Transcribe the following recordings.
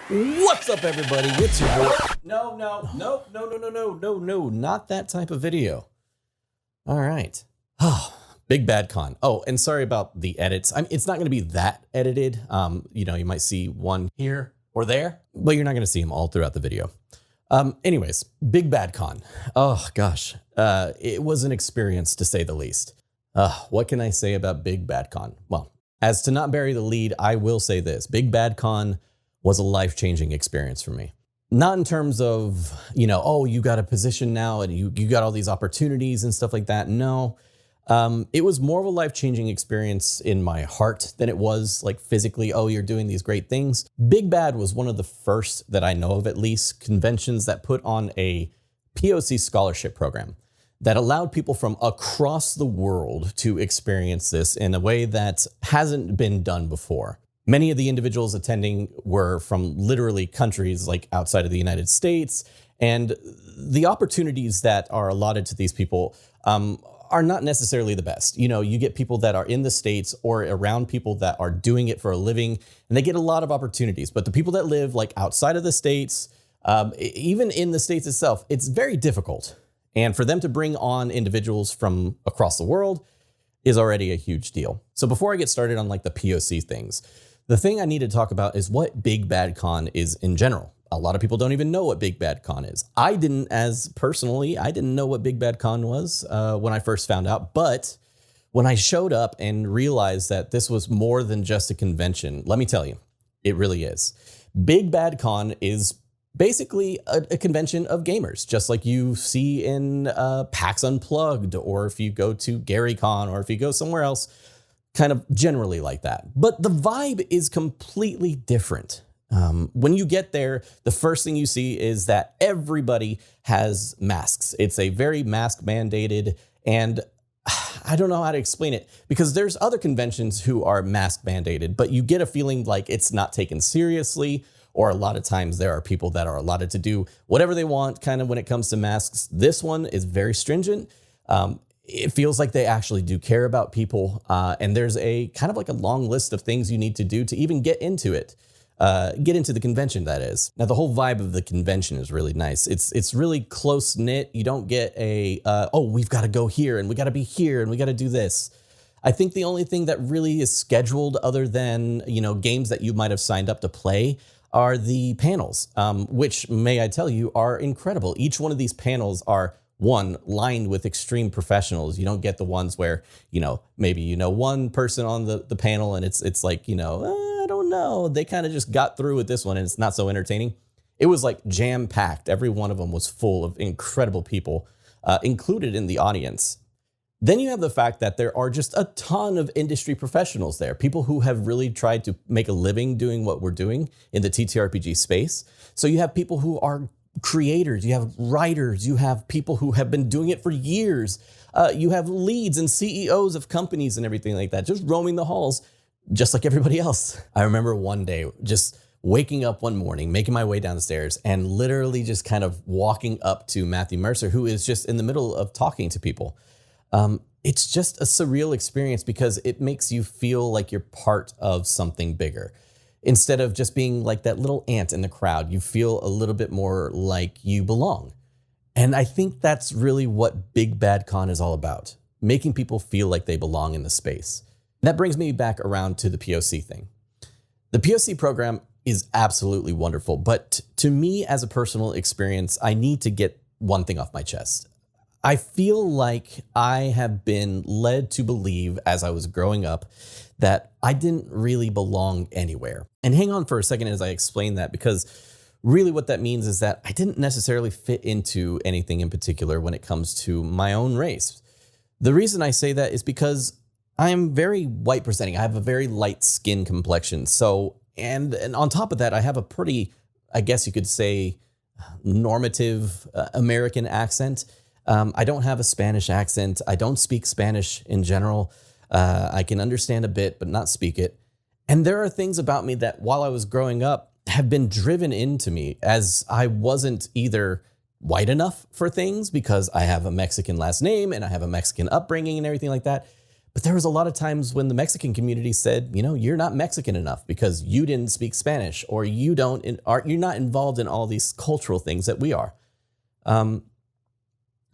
What's up, everybody? It's your boy. No, not that type of video. All right. Oh, Big Bad Con. Oh, and sorry about the edits. It's not going to be that edited. You might see one here or there, but you're not going to see them all throughout the video. Anyways, Big Bad Con. Oh, gosh. It was an experience, to say the least. What can I say about Big Bad Con? Well, as to not bury the lead, I will say this. Big Bad Con was a life-changing experience for me. Not in terms of, you got a position now and you got all these opportunities and stuff like that. No, it was more of a life-changing experience in my heart than it was like physically, you're doing these great things. Big Bad was one of the first that I know of, at least, conventions that put on a POC scholarship program that allowed people from across the world to experience this in a way that hasn't been done before. Many of the individuals attending were from literally countries like outside of the United States, and the opportunities that are allotted to these people are not necessarily the best. You get people that are in the States or around people that are doing it for a living, and they get a lot of opportunities. But the people that live like outside of the States, even in the States itself, it's very difficult. And for them to bring on individuals from across the world is already a huge deal. So before I get started on like the POC things, the thing I need to talk about is what Big Bad Con is in general. A lot of people don't even know what Big Bad Con is. I didn't know what Big Bad Con was when I first found out. But when I showed up and realized that this was more than just a convention, let me tell you, it really is. Big Bad Con is basically a convention of gamers, just like you see in PAX Unplugged, or if you go to GaryCon, or if you go somewhere else, kind of generally like that. But the vibe is completely different. When you get there, the first thing you see is that everybody has masks. It's a very mask mandated, and I don't know how to explain it, because there's other conventions who are mask mandated, but you get a feeling like it's not taken seriously, or a lot of times there are people that are allotted to do whatever they want kind of when it comes to masks. This one is very stringent. It feels like they actually do care about people. And there's a kind of like a long list of things you need to do to even get into it. Get into the convention, that is. Now, the whole vibe of the convention is really nice. It's really close knit. You don't get we've got to go here and we got to be here and we got to do this. I think the only thing that really is scheduled, other than, games that you might have signed up to play, are the panels, which, may I tell you, are incredible. Each one of these panels are lined with extreme professionals. You don't get the ones where, maybe one person on the panel and it's like, I don't know. They kind of just got through with this one and it's not so entertaining. It was like jam-packed. Every one of them was full of incredible people included in the audience. Then you have the fact that there are just a ton of industry professionals there, people who have really tried to make a living doing what we're doing in the TTRPG space. So you have people who are creators, you have writers, you have people who have been doing it for years. You have leads and CEOs of companies and everything like that, just roaming the halls, just like everybody else. I remember one day just waking up one morning, making my way down the stairs, and literally just kind of walking up to Matthew Mercer, who is just in the middle of talking to people. It's just a surreal experience because it makes you feel like you're part of something bigger. Instead of just being like that little ant in the crowd, you feel a little bit more like you belong. And I think that's really what Big Bad Con is all about, making people feel like they belong in the space. That brings me back around to the POC thing. The POC program is absolutely wonderful, but to me as a personal experience, I need to get one thing off my chest. I feel like I have been led to believe as I was growing up that I didn't really belong anywhere. And hang on for a second as I explain that, because really what that means is that I didn't necessarily fit into anything in particular when it comes to my own race. The reason I say that is because I am very white presenting. I have a very light skin complexion. So, and on top of that, I have a pretty, I guess you could say, normative American accent. I don't have a Spanish accent. I don't speak Spanish in general. I can understand a bit, but not speak it. And there are things about me that while I was growing up have been driven into me, as I wasn't either white enough for things because I have a Mexican last name and I have a Mexican upbringing and everything like that. But there was a lot of times when the Mexican community said, you're not Mexican enough because you didn't speak Spanish, or you're not involved in all these cultural things that we are. And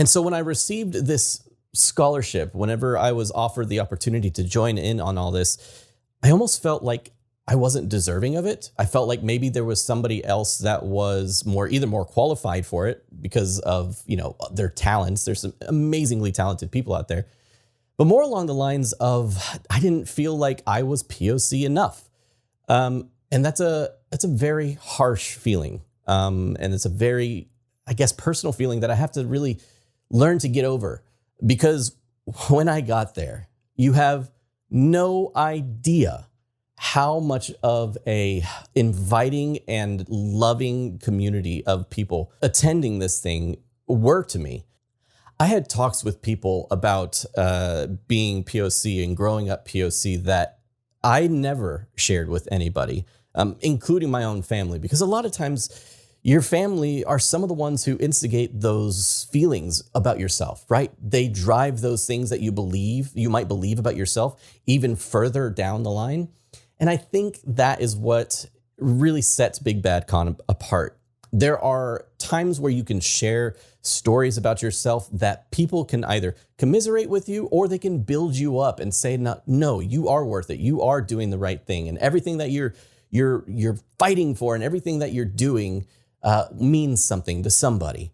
so when I received this scholarship, whenever I was offered the opportunity to join in on all this, I almost felt like I wasn't deserving of it. I felt like maybe there was somebody else that was either more qualified for it because of, their talents. There's some amazingly talented people out there, but more along the lines of, I didn't feel like I was POC enough. And that's a very harsh feeling. And it's a very, I guess, personal feeling that I have to really learn to get over, because when I got there, you have no idea how much of a inviting and loving community of people attending this thing were to me. I had talks with people about being POC and growing up POC that I never shared with anybody, including my own family, because a lot of times your family are some of the ones who instigate those feelings about yourself, right? They drive those things that you might believe about yourself even further down the line. And I think that is what really sets Big Bad Con apart. There are times where you can share stories about yourself that people can either commiserate with you, or they can build you up and say, no, you are worth it. You are doing the right thing. And everything that you're fighting for and everything that you're doing means something to somebody.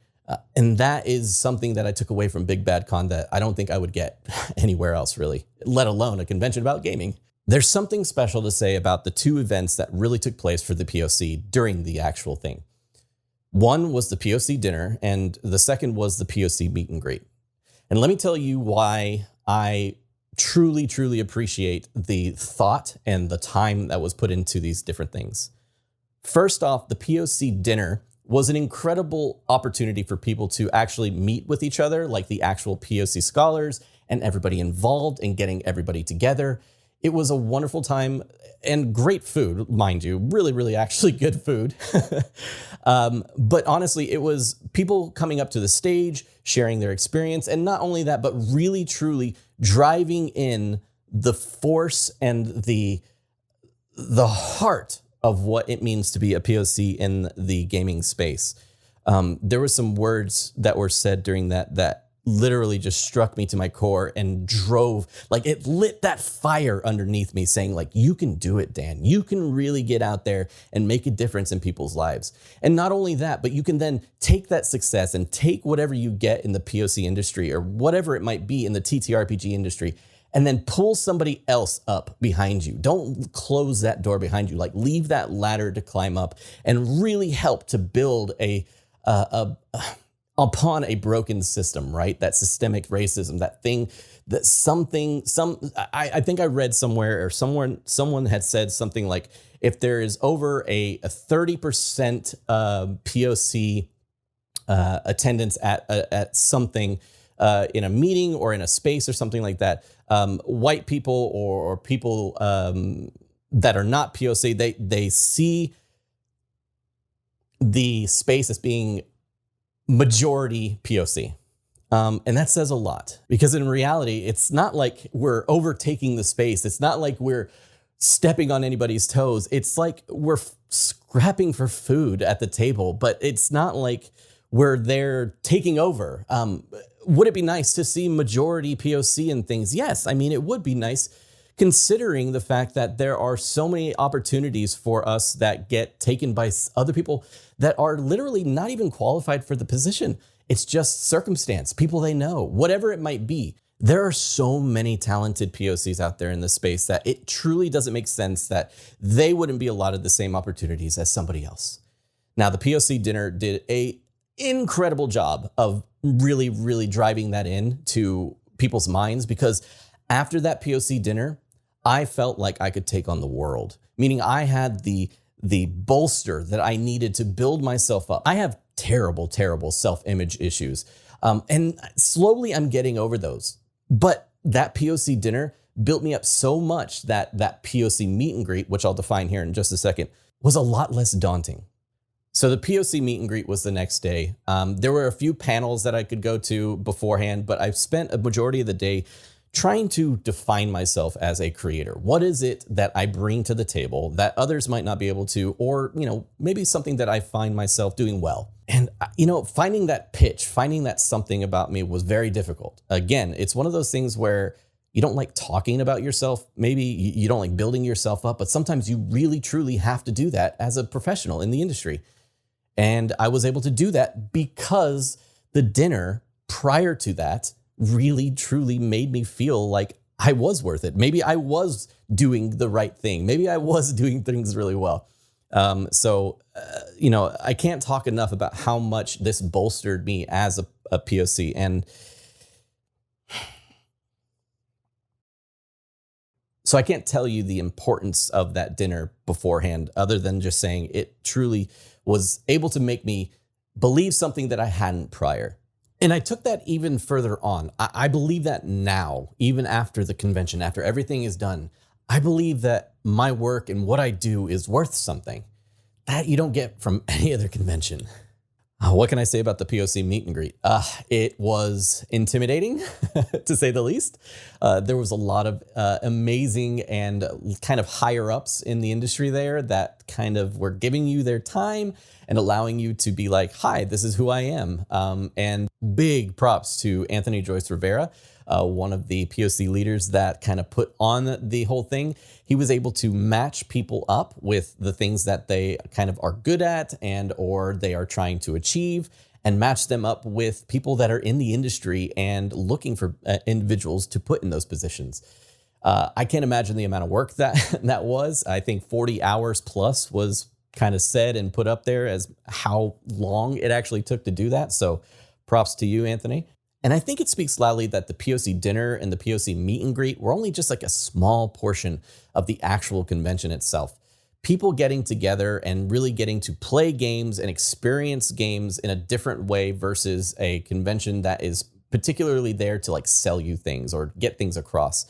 And that is something that I took away from Big Bad Con that I don't think I would get anywhere else, really, let alone a convention about gaming. There's something special to say about the two events that really took place for the POC during the actual thing. One was the POC dinner, and the second was the POC meet and greet. And let me tell you why I truly, truly appreciate the thought and the time that was put into these different things. First off, the POC dinner was an incredible opportunity for people to actually meet with each other, like the actual POC scholars and everybody involved in getting everybody together. It was a wonderful time and great food, mind you, really, really actually good food. But honestly, it was people coming up to the stage, sharing their experience. And not only that, but really, truly driving in the force and the heart of what it means to be a POC in the gaming space. There were some words that were said during that literally just struck me to my core and it lit that fire underneath me, saying like, you can do it, Dan. You can really get out there and make a difference in people's lives. And not only that, but you can then take that success and take whatever you get in the POC industry or whatever it might be in the TTRPG industry, and then pull somebody else up behind you. Don't close that door behind you. Like, leave that ladder to climb up and really help to build upon a broken system, right? That systemic racism, that thing, I think I read somewhere, or someone had said something like, if there is over a 30% POC attendance at something in a meeting or in a space or something like that, white people or people that are not POC, they see the space as being majority POC. And that says a lot, because in reality, it's not like we're overtaking the space. It's not like we're stepping on anybody's toes. It's like we're scrapping for food at the table, but it's not like we're there taking over. Would it be nice to see majority POC in things? Yes. I mean, it would be nice, considering the fact that there are so many opportunities for us that get taken by other people that are literally not even qualified for the position. It's just circumstance, people they know, whatever it might be. There are so many talented POCs out there in this space that it truly doesn't make sense that they wouldn't be allotted the same opportunities as somebody else. Now, the POC dinner did an incredible job of really, really driving that into people's minds, because after that POC dinner, I felt like I could take on the world, meaning I had the bolster that I needed to build myself up. I have terrible, terrible self-image issues. And slowly I'm getting over those. But that POC dinner built me up so much that POC meet and greet, which I'll define here in just a second, was a lot less daunting. So the POC meet and greet was the next day. There were a few panels that I could go to beforehand, but I've spent a majority of the day trying to define myself as a creator. What is it that I bring to the table that others might not be able to, or, maybe something that I find myself doing well. And, finding that pitch, finding that something about me was very difficult. Again, it's one of those things where you don't like talking about yourself. Maybe you don't like building yourself up, but sometimes you really, truly have to do that as a professional in the industry. And I was able to do that because the dinner prior to that really, truly made me feel like I was worth it. Maybe I was doing the right thing. Maybe I was doing things really well. So I can't talk enough about how much this bolstered me as a POC. And so I can't tell you the importance of that dinner beforehand, other than just saying it truly was able to make me believe something that I hadn't prior. And I took that even further on. I believe that now, even after the convention, after everything is done, I believe that my work and what I do is worth something that you don't get from any other convention. What can I say about the POC meet and greet? It was intimidating, to say the least. There was a lot of amazing and kind of higher ups in the industry there that kind of were giving you their time and allowing you to be like, hi, this is who I am. And big props to Anthony Joyce Rivera, one of the POC leaders that kind of put on the whole thing. He was able to match people up with the things that they kind of are good at and or they are trying to achieve, and match them up with people that are in the industry and looking for individuals to put in those positions. I can't imagine the amount of work that was. I think 40 hours plus was kind of said and put up there as how long it actually took to do that. So props to you, Anthony. And I think it speaks loudly that the POC dinner and the POC meet and greet were only just like a small portion of the actual convention itself. People getting together and really getting to play games and experience games in a different way versus a convention that is particularly there to like sell you things or get things across.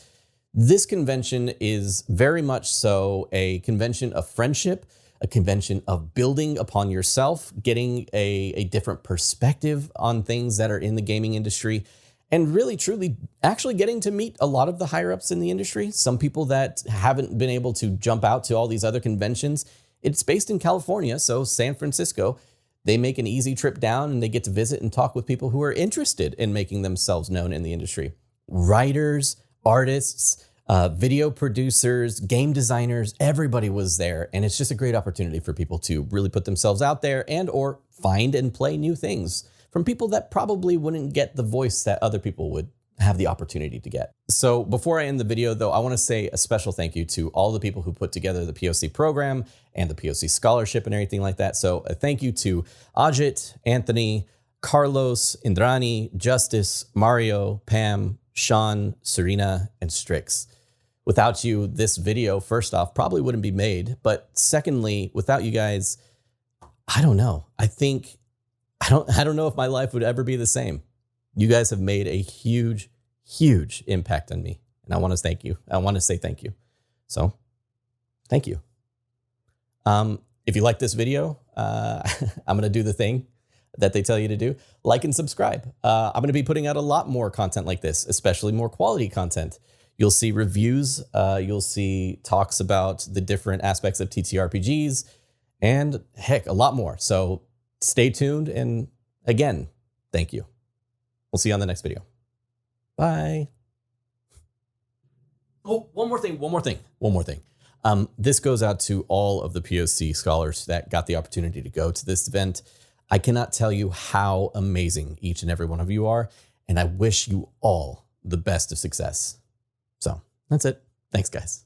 This convention is very much so a convention of friendship, a convention of building upon yourself, getting a different perspective on things that are in the gaming industry, and really, truly actually getting to meet a lot of the higher ups in the industry. Some people that haven't been able to jump out to all these other conventions. It's based in California, so San Francisco. They make an easy trip down and they get to visit and talk with people who are interested in making themselves known in the industry. Writers, artists, video producers, game designers, everybody was there. And it's just a great opportunity for people to really put themselves out there and or find and play new things from people that probably wouldn't get the voice that other people would have the opportunity to get. So before I end the video though, I want to say a special thank you to all the people who put together the POC program and the POC scholarship and everything like that. So a thank you to Ajit, Anthony, Carlos, Indrani, Justice, Mario, Pam, Sean, Serena, and Strix. Without you, this video, first off, probably wouldn't be made. But secondly, without you guys, I don't know. I don't know if my life would ever be the same. You guys have made a huge, huge impact on me. And I want to thank you. I want to say thank you. So thank you. If you like this video, I'm going to do the thing that they tell you to do. Like and subscribe. I'm going to be putting out a lot more content like this, especially more quality content. You'll see reviews. You'll see talks about the different aspects of TTRPGs and heck, a lot more. So stay tuned. And again, thank you. We'll see you on the next video. Bye. Oh, one more thing. This goes out to all of the POC scholars that got the opportunity to go to this event. I cannot tell you how amazing each and every one of you are, and I wish you all the best of success. So that's it. Thanks, guys.